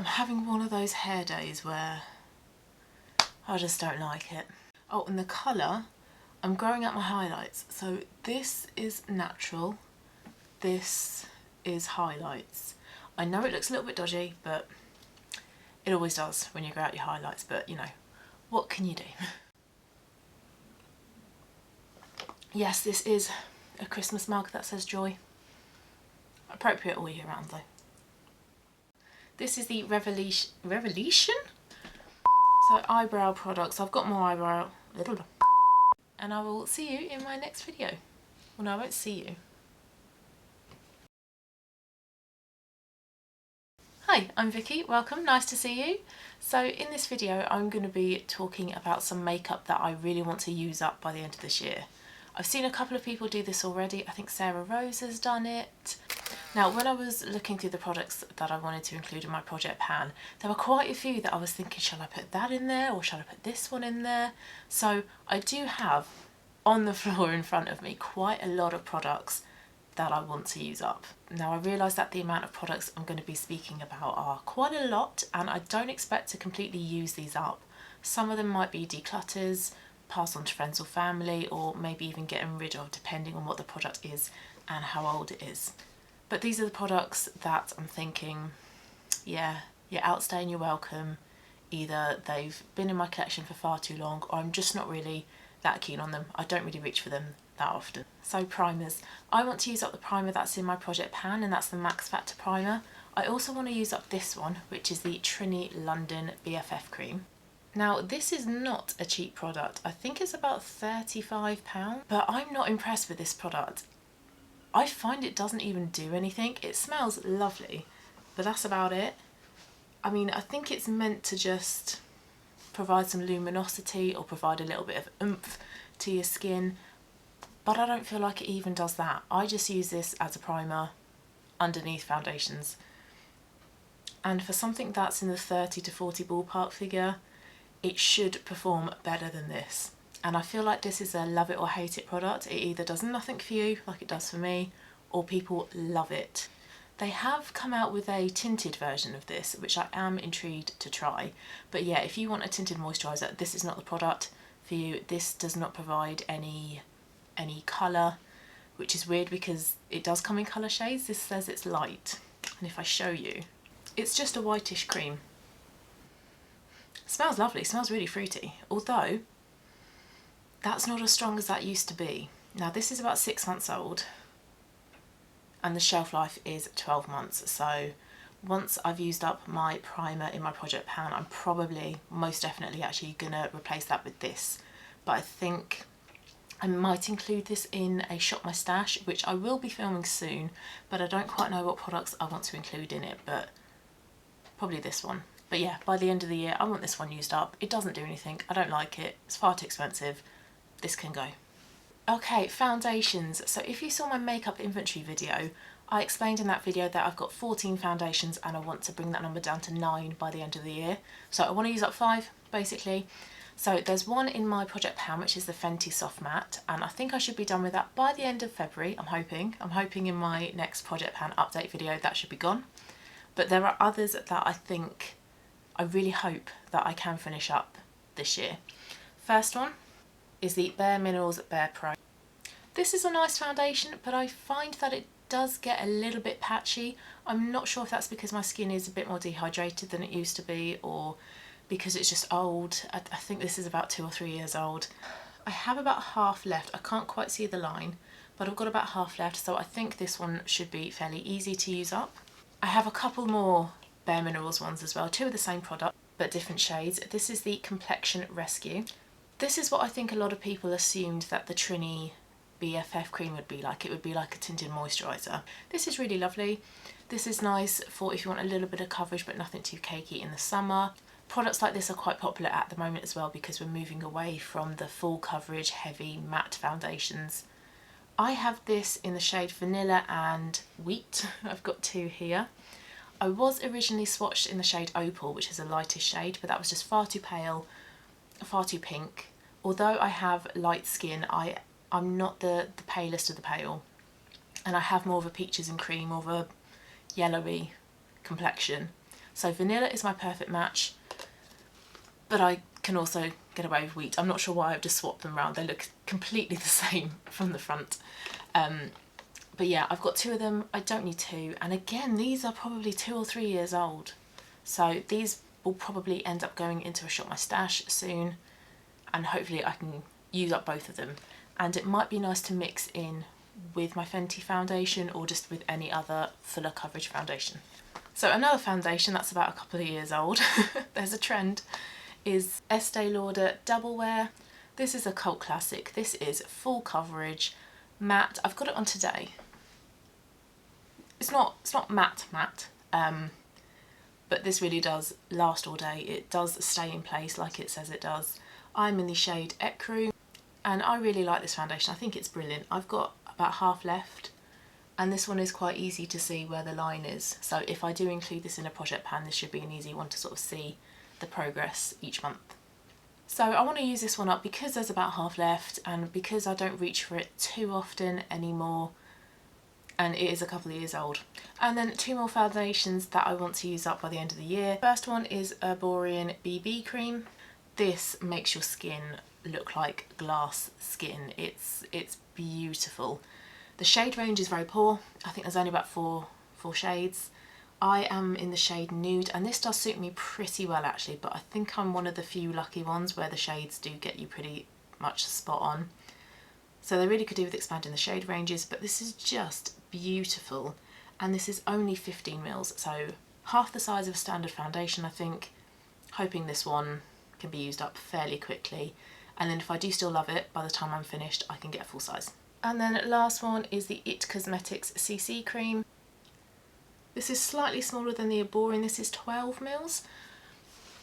I'm having one of those hair days where I just don't like it. Oh, and the colour, I'm growing out my highlights. So this is natural, this is highlights. I know it looks a little bit dodgy, but it always does when you grow out your highlights, but you know, what can you do? Yes, this is a Christmas mug that says joy. Appropriate all year round though. This is the Revolution? So eyebrow products. I've got more eyebrow. And I will see you in my next video. Well, no, I won't see you. Hi, I'm Vicky. Welcome. Nice to see you. So in this video, I'm going to be talking about some makeup that I really want to use up by the end of this year. I've seen a couple of people do this already. I think Sarah Rose has done it. Now, when I was looking through the products that I wanted to include in my project pan, there were quite a few that I was thinking, shall I put that in there or shall I put this one in there? So I do have on the floor in front of me quite a lot of products that I want to use up. Now I realise that the amount of products I'm going to be speaking about are quite a lot, and I don't expect to completely use these up. Some of them might be declutters, pass on to friends or family, or maybe even getting rid of depending on what the product is and how old it is. But these are the products that I'm thinking, yeah, you're outstaying your welcome. Either they've been in my collection for far too long, or I'm just not really that keen on them. I don't really reach for them that often. So primers. I want to use up the primer that's in my project pan, and that's the Max Factor primer. I also want to use up this one, which is the Trini London BFF cream. Now this is not a cheap product. I think it's about £35, but I'm not impressed with this product. I find it doesn't even do anything. It smells lovely, but that's about it. I mean, I think it's meant to just provide some luminosity or provide a little bit of oomph to your skin, but I don't feel like it even does that. I just use this as a primer underneath foundations. And for something that's in the 30 to 40 ballpark figure, it should perform better than this. And I feel like this is a love it or hate it product. It either does nothing for you, like it does for me, or people love it. They have come out with a tinted version of this, which I am intrigued to try. But yeah, if you want a tinted moisturiser, this is not the product for you. This does not provide any colour, which is weird because it does come in colour shades. This says it's light. And if I show you, it's just a whitish cream. It smells lovely, it smells really fruity, although that's not as strong as that used to be. Now this is about 6 months old and the shelf life is 12 months. So once I've used up my primer in my project pan, I'm probably most definitely actually gonna replace that with this. But I think I might include this in a Shop My Stash, which I will be filming soon, but I don't quite know what products I want to include in it, but probably this one. But yeah, by the end of the year, I want this one used up. It doesn't do anything. I don't like it. It's far too expensive. This can go. Okay, foundations. So if you saw my makeup inventory video, I explained in that video that I've got 14 foundations and I want to bring that number down to 9 by the end of the year. So I want to use up 5, basically. So there's one in my project pan, which is the Fenty Soft Matte, and I think I should be done with that by the end of February, I'm hoping. I'm hoping in my next project pan update video that should be gone. But there are others that I really hope that I can finish up this year. First one is the Bare Minerals Bare Pro. This is a nice foundation, but I find that it does get a little bit patchy. I'm not sure if that's because my skin is a bit more dehydrated than it used to be, or because it's just old. I think this is about 2 or 3 years old. I have about half left. I can't quite see the line, but I've got about half left, so I think this one should be fairly easy to use up. I have a couple more Bare Minerals ones as well, 2 of the same product but different shades. This is the Complexion Rescue. This is what I think a lot of people assumed that the Trini BFF cream would be like. It would be like a tinted moisturiser. This is really lovely. This is nice for if you want a little bit of coverage but nothing too cakey in the summer. Products like this are quite popular at the moment as well because we're moving away from the full coverage heavy matte foundations. I have this in the shade Vanilla and Wheat. I've got 2 here. I was originally swatched in the shade Opal, which is a lighter shade, but that was just far too pale, far too pink. Although I have light skin, I'm not the palest of the pale, and I have more of a peaches and cream, more of a yellowy complexion. So vanilla is my perfect match, but I can also get away with wheat. I'm not sure why I've just swapped them around. They look completely the same from the front. But yeah, I've got 2 of them. I don't need 2. And again, these are probably 2 or 3 years old. So these will probably end up going into a Shop My Stash soon. And hopefully I can use up both of them. And it might be nice to mix in with my Fenty foundation or just with any other fuller coverage foundation. So another foundation that's about a couple of years old, there's a trend, is Estee Lauder Double Wear. This is a cult classic. This is full coverage, matte. I've got it on today. It's not matte, but this really does last all day. It does stay in place like it says it does. I'm in the shade Ecru, and I really like this foundation. I think it's brilliant. I've got about half left, and this one is quite easy to see where the line is. So if I do include this in a project pan, this should be an easy one to sort of see the progress each month. So I want to use this one up because there's about half left, and because I don't reach for it too often anymore, and it is a couple of years old. And then 2 more foundations that I want to use up by the end of the year. First one is Eyebrow BB cream. This makes your skin look like glass skin. It's beautiful. The shade range is very poor. I think there's only about four shades. I am in the shade Nude, and this does suit me pretty well actually, but I think I'm one of the few lucky ones where the shades do get you pretty much spot on. So they really could do with expanding the shade ranges, but this is just beautiful. And this is only 15 mils, so half the size of a standard foundation, I think. Hoping this one can be used up fairly quickly. And then if I do still love it, by the time I'm finished, I can get a full size. And then last one is the IT Cosmetics CC cream. This is slightly smaller than the Eyebrow, this is 12 mils.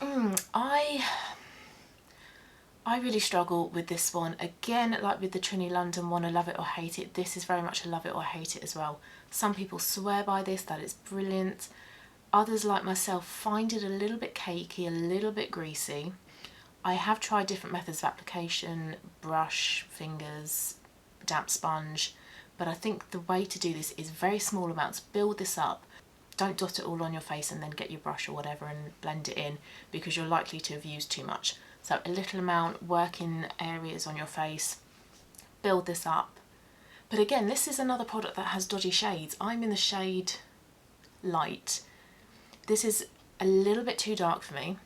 I really struggle with this one. Again, like with the Trini London one, I love it or hate it. This is very much a love it or hate it as well. Some people swear by this, that it's brilliant. Others, like myself, find it a little bit cakey, a little bit greasy. I have tried different methods of application, brush, fingers, damp sponge, but I think the way to do this is very small amounts. Build this up. Don't dot it all on your face and then get your brush or whatever and blend it in, because you're likely to have used too much. So a little amount, work in areas on your face, build this up. But again, this is another product that has dodgy shades. I'm in the shade Light. This is a little bit too dark for me,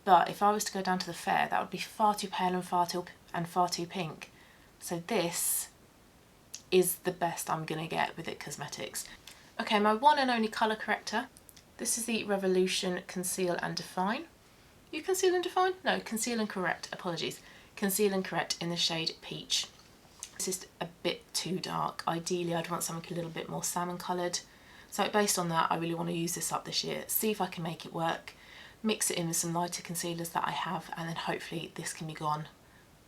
but if I was to go down to the fair, that would be far too pale and far too pink. So this is the best I'm gonna get with IT Cosmetics. Okay, my one and only colour corrector. This is the Revolution Conceal and Define. You conceal and define? No, conceal and correct, apologies. Conceal and correct in the shade Peach. This is a bit too dark. Ideally, I'd want something a little bit more salmon coloured. So based on that, I really want to use this up this year, see if I can make it work, mix it in with some lighter concealers that I have, and then hopefully this can be gone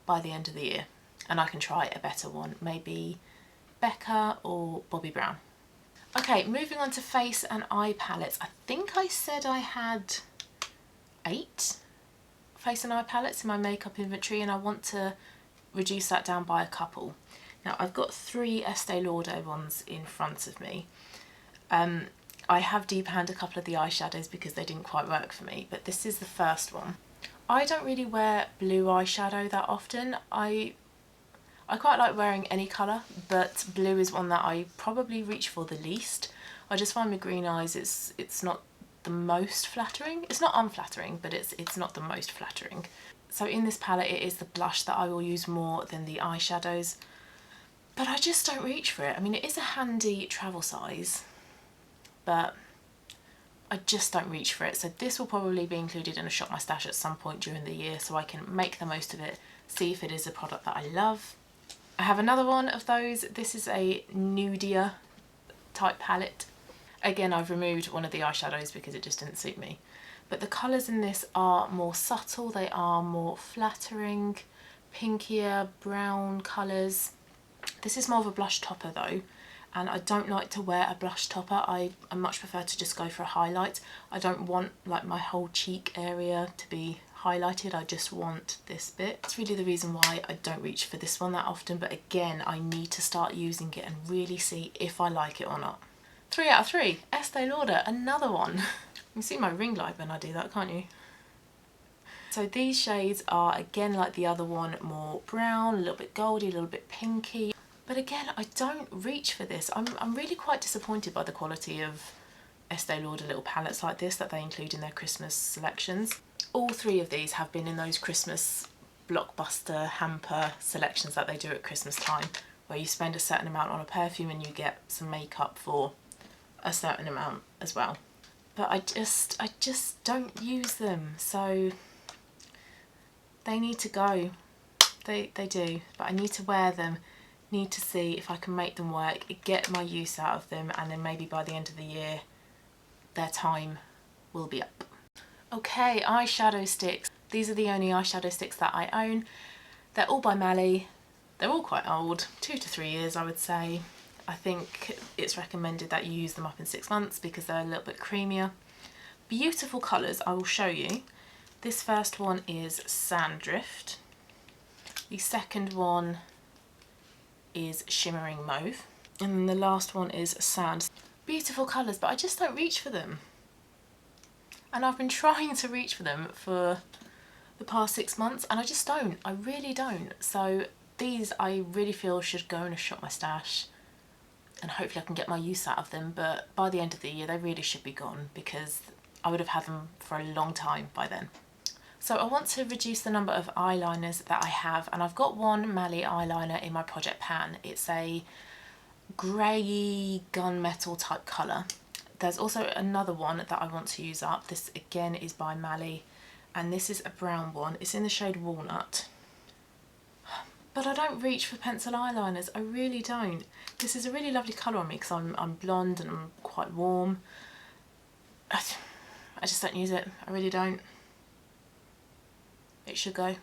by the end of the year. And I can try a better one, maybe Becca or Bobbi Brown. Okay, moving on to face and eye palettes. I think I said I had 8 face and eye palettes in my makeup inventory, and I want to reduce that down by a couple. Now I've got 3 Estee Lauder ones in front of me. I have deep-panned a couple of the eyeshadows because they didn't quite work for me, but this is the first one. I don't really wear blue eyeshadow that often. I quite like wearing any colour, but blue is one that I probably reach for the least. I just find with green eyes it's not the most flattering. It's not unflattering, but it's not the most flattering. So in this palette it is the blush that I will use more than the eyeshadows, but I just don't reach for it. I mean, it is a handy travel size, but I just don't reach for it. So this will probably be included in a Shop My Stash at some point during the year so I can make the most of it, see if it is a product that I love. I have another one of those. This is a Nudia type palette. Again, I've removed one of the eyeshadows because it just didn't suit me. But the colours in this are more subtle, they are more flattering, pinkier, brown colours. This is more of a blush topper though, and I don't like to wear a blush topper. I much prefer to just go for a highlight. I don't want like my whole cheek area to be highlighted, I just want this bit. That's really the reason why I don't reach for this one that often, but again, I need to start using it and really see if I like it or not. 3 out of 3, Estee Lauder, another one. You can see my ring light when I do that, can't you? So these shades are, again, like the other one, more brown, a little bit goldy, a little bit pinky. But again, I don't reach for this. I'm really quite disappointed by the quality of Estee Lauder little palettes like this that they include in their Christmas selections. All three of these have been in those Christmas blockbuster hamper selections that they do at Christmas time, where you spend a certain amount on a perfume and you get some makeup for a certain amount as well. But I just don't use them, so they need to go. They do, but I need to wear them, need to see if I can make them work, get my use out of them, and then maybe by the end of the year their time will be up. Okay, eyeshadow sticks. These are the only eyeshadow sticks that I own. They're all by Mally. They're all quite old, 2 to 3 years I would say. I think it's recommended that you use them up in 6 months because they're a little bit creamier. Beautiful colours, I will show you. This first one is Sanddrift. The second one is Shimmering Mauve. And then the last one is Sand. Beautiful colours, but I just don't reach for them. And I've been trying to reach for them for the past 6 months and I just don't. I really don't. So these I really feel should go in a shop my stash and hopefully I can get my use out of them, but by the end of the year they really should be gone because I would have had them for a long time by then. So I want to reduce the number of eyeliners that I have, and I've got one Mally eyeliner in my project pan. It's a grey gunmetal type colour. There's also another one that I want to use up. This again is by Mally and this is a brown one. It's in the shade Walnut. But I don't reach for pencil eyeliners, I really don't. This is a really lovely colour on me because I'm blonde and I'm quite warm. I just don't use it, I really don't. It should go.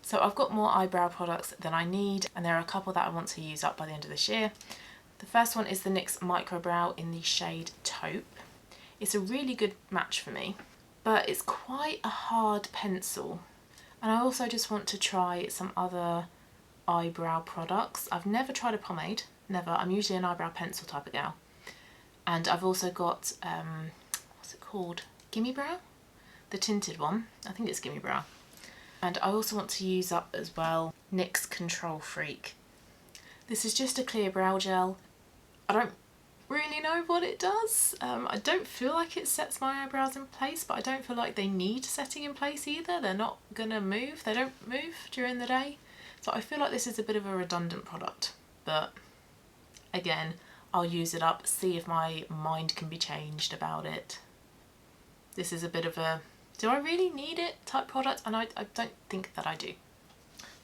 So I've got more eyebrow products than I need and there are a couple that I want to use up by the end of this year. The first one is the NYX Micro Brow in the shade Taupe. It's a really good match for me, but it's quite a hard pencil. And I also just want to try some other eyebrow products. I've never tried a pomade, never. I'm usually an eyebrow pencil type of gal. And I've also got, what's it called? Gimme Brow? The tinted one. I think it's Gimme Brow. And I also want to use up as well NYX Control Freak. This is just a clear brow gel. I don't really know what it does. I don't feel like it sets my eyebrows in place, but I don't feel like they need setting in place either. They're not gonna move. They don't move during the day. So I feel like this is a bit of a redundant product, but again, I'll use it up, see if my mind can be changed about it. This is a bit of a, do I really need it type product? And I don't think that I do.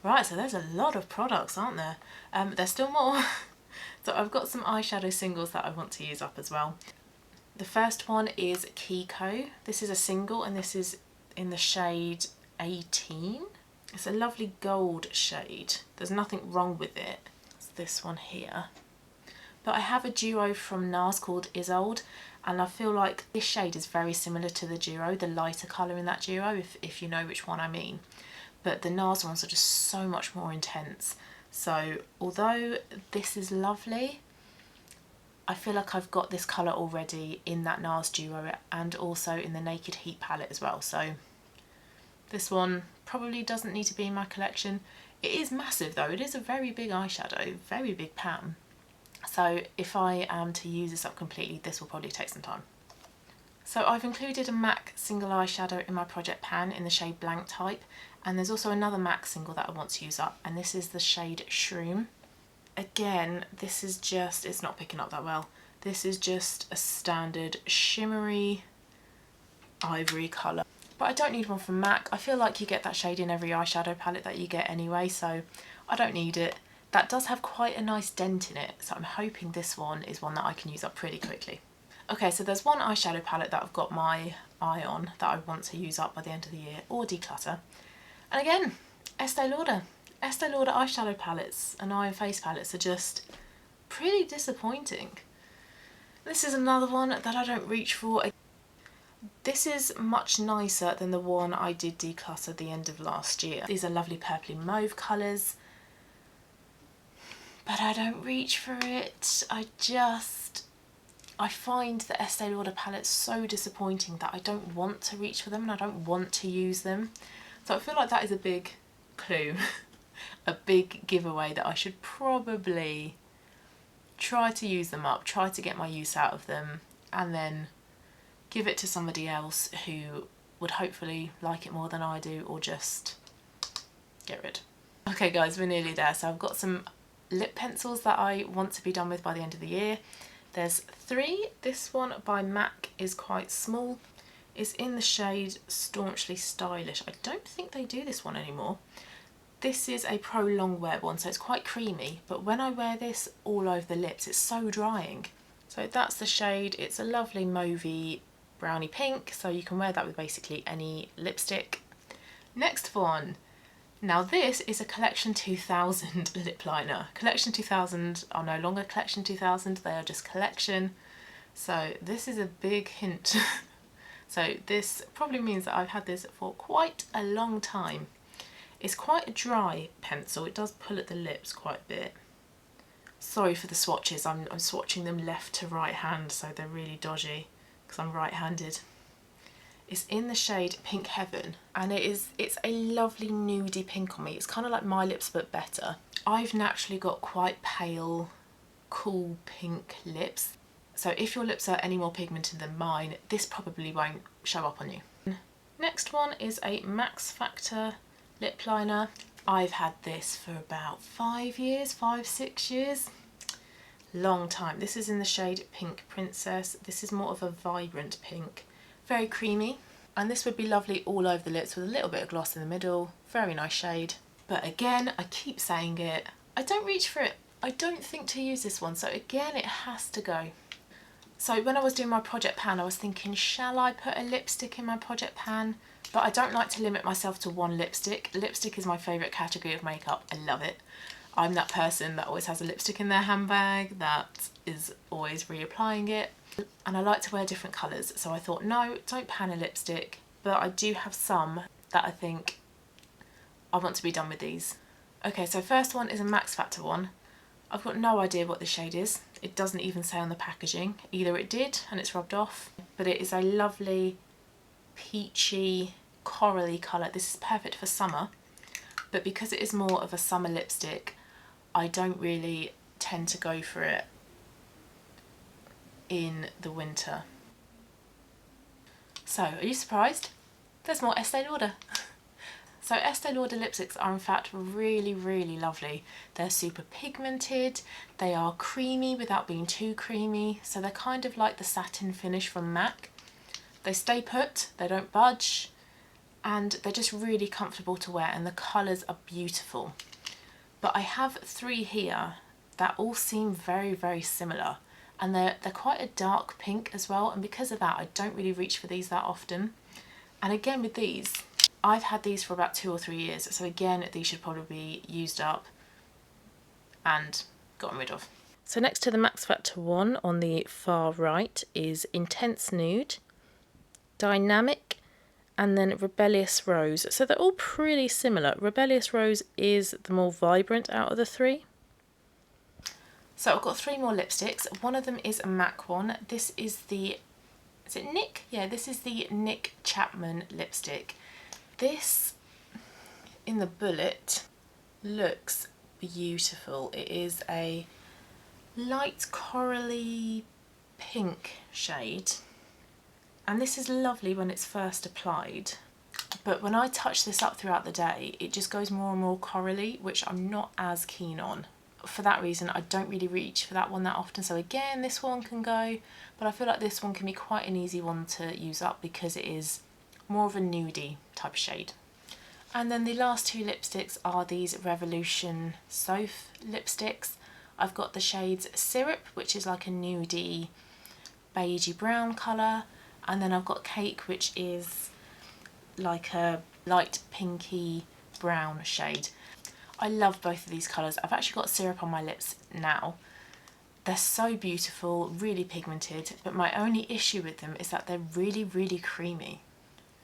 Right, so there's a lot of products, aren't there? There's still more. So I've got some eyeshadow singles that I want to use up as well. The first one is Kiko. This is a single and this is in the shade 18. It's a lovely gold shade. There's nothing wrong with it. It's this one here. But I have a duo from NARS called Isolde and I feel like this shade is very similar to the duo, the lighter colour in that duo, if you know which one I mean. But the NARS ones are just so much more intense. So although this is lovely, I feel like I've got this colour already in that NARS duo and also in the Naked Heat palette as well. So this one probably doesn't need to be in my collection. It is massive though, it is a very big eyeshadow, very big pan. So if I am to use this up completely, this will probably take some time. So I've included a MAC single eyeshadow in my project pan in the shade Blank Type, and there's also another MAC single that I want to use up, and this is the shade Shroom. Again, this is just, it's not picking up that well. This is just a standard shimmery ivory colour. But I don't need one from MAC. I feel like you get that shade in every eyeshadow palette that you get anyway, so I don't need it. That does have quite a nice dent in it, so I'm hoping this one is one that I can use up pretty quickly. Okay, so there's one eyeshadow palette that I've got my eye on that I want to use up by the end of the year, or declutter. And again, Estee Lauder. Estee Lauder eyeshadow palettes and eye and face palettes are just pretty disappointing. This is another one that I don't reach for. This is much nicer than the one I did declutter at the end of last year. These are lovely purpley mauve colours, but I don't reach for it. I find the Estee Lauder palettes so disappointing that I don't want to reach for them and I don't want to use them. So I feel like that is a big clue, a big giveaway that I should probably try to use them up, try to get my use out of them, and then give it to somebody else who would hopefully like it more than I do, or just get rid. Okay guys, we're nearly there. So I've got some lip pencils that I want to be done with by the end of the year. There's 3. This one by MAC is quite small. It's in the shade Staunchly Stylish. I don't think they do this one anymore. This is a pro long wear one, so it's quite creamy, but when I wear this all over the lips, it's so drying. So that's the shade. It's a lovely mauvey brownie pink, so you can wear that with basically any lipstick. Next one. Now this is a Collection 2000 lip liner. Collection 2000 are no longer Collection 2000, they are just Collection. So this is a big hint. So this probably means that I've had this for quite a long time. It's quite a dry pencil, it does pull at the lips quite a bit. Sorry for the swatches, I'm swatching them left to right hand, so they're really dodgy because I'm right-handed. It's in the shade Pink Heaven, and it's a lovely nudie pink on me. It's kind of like my lips but better. I've naturally got quite pale, cool pink lips, so if your lips are any more pigmented than mine, this probably won't show up on you. Next one is a Max Factor lip liner. I've had this for about 5 years, 5-6 years. Long time. This is in the shade Pink Princess. This is more of a vibrant pink. Very creamy, and this would be lovely all over the lips with a little bit of gloss in the middle. Very nice shade. But again, I keep saying it, I don't reach for it. I don't think to use this one, so again it has to go. So when I was doing my project pan, I was thinking, shall I put a lipstick in my project pan? But I don't like to limit myself to one lipstick. Lipstick is my favourite category of makeup. I love it. I'm that person that always has a lipstick in their handbag, that is always reapplying it. And I like to wear different colours, so I thought, no, don't pan a lipstick, but I do have some that I think I want to be done with these. Okay, so first one is a Max Factor one. I've got no idea what the shade is. It doesn't even say on the packaging. Either it did and it's rubbed off, but it is a lovely peachy, corally colour. This is perfect for summer, but because it is more of a summer lipstick, I don't really tend to go for it in the winter. So, are you surprised? There's more Estee Lauder. So Estee Lauder lipsticks are in fact really, really lovely. They're super pigmented, they are creamy without being too creamy, so they're kind of like the satin finish from MAC. They stay put, they don't budge, and they're just really comfortable to wear, and the colours are beautiful. But I have 3 here that all seem very, very similar. And they're quite a dark pink as well, and because of that I don't really reach for these that often. And again with these, I've had these for about 2 or 3 years, so again these should probably be used up and gotten rid of. So next to the Max Factor one on the far right is Intense Nude, Dynamic, and then Rebellious Rose. So they're all pretty similar. Rebellious Rose is the more vibrant out of the 3. So I've got 3 more lipsticks. One of them is a MAC one. This is the, is it Nick? Yeah, this is the Nick Chapman lipstick. This, in the bullet, looks beautiful. It is a light corally pink shade. And this is lovely when it's first applied. But when I touch this up throughout the day, it just goes more and more corally, which I'm not as keen on. For that reason, I don't really reach for that one that often. So again, this one can go, but I feel like this one can be quite an easy one to use up because it is more of a nudie type of shade. And then the last 2 lipsticks are these Revolution Soph lipsticks. I've got the shades Syrup, which is like a nudie beigey brown colour, and then I've got Cake, which is like a light pinky brown shade. I love both of these colours. I've actually got Syrup on my lips now. They're so beautiful, really pigmented, but my only issue with them is that they're really, really creamy.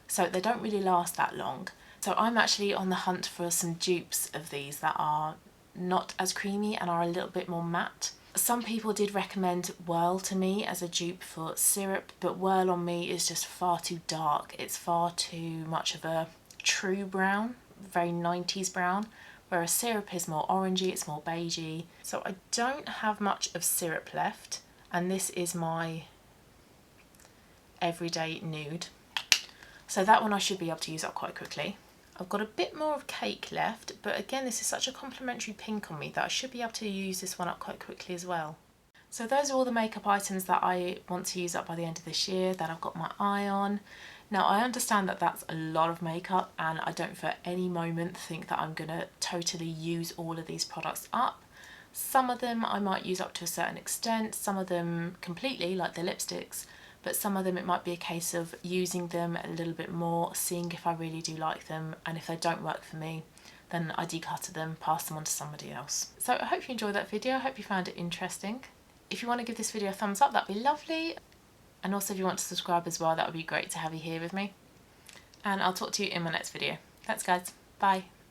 So they don't really last that long. So I'm actually on the hunt for some dupes of these that are not as creamy and are a little bit more matte. Some people did recommend Whirl to me as a dupe for syrup, but Whirl on me is just far too dark. It's far too much of a true brown, very 90s brown, whereas syrup is more orangey, it's more beigey. So I don't have much of syrup left, and this is my everyday nude. So that one I should be able to use up quite quickly. I've got a bit more of Cake left, but again this is such a complementary pink on me that I should be able to use this one up quite quickly as well. So those are all the makeup items that I want to use up by the end of this year that I've got my eye on. Now I understand that that's a lot of makeup, and I don't for any moment think that I'm gonna totally use all of these products up. Some of them I might use up to a certain extent, some of them completely, like the lipsticks, but some of them it might be a case of using them a little bit more, seeing if I really do like them, and if they don't work for me, then I declutter them, pass them on to somebody else. So I hope you enjoyed that video, I hope you found it interesting. If you want to give this video a thumbs up, that'd be lovely. And also if you want to subscribe as well, that would be great to have you here with me. And I'll talk to you in my next video. Thanks guys, bye.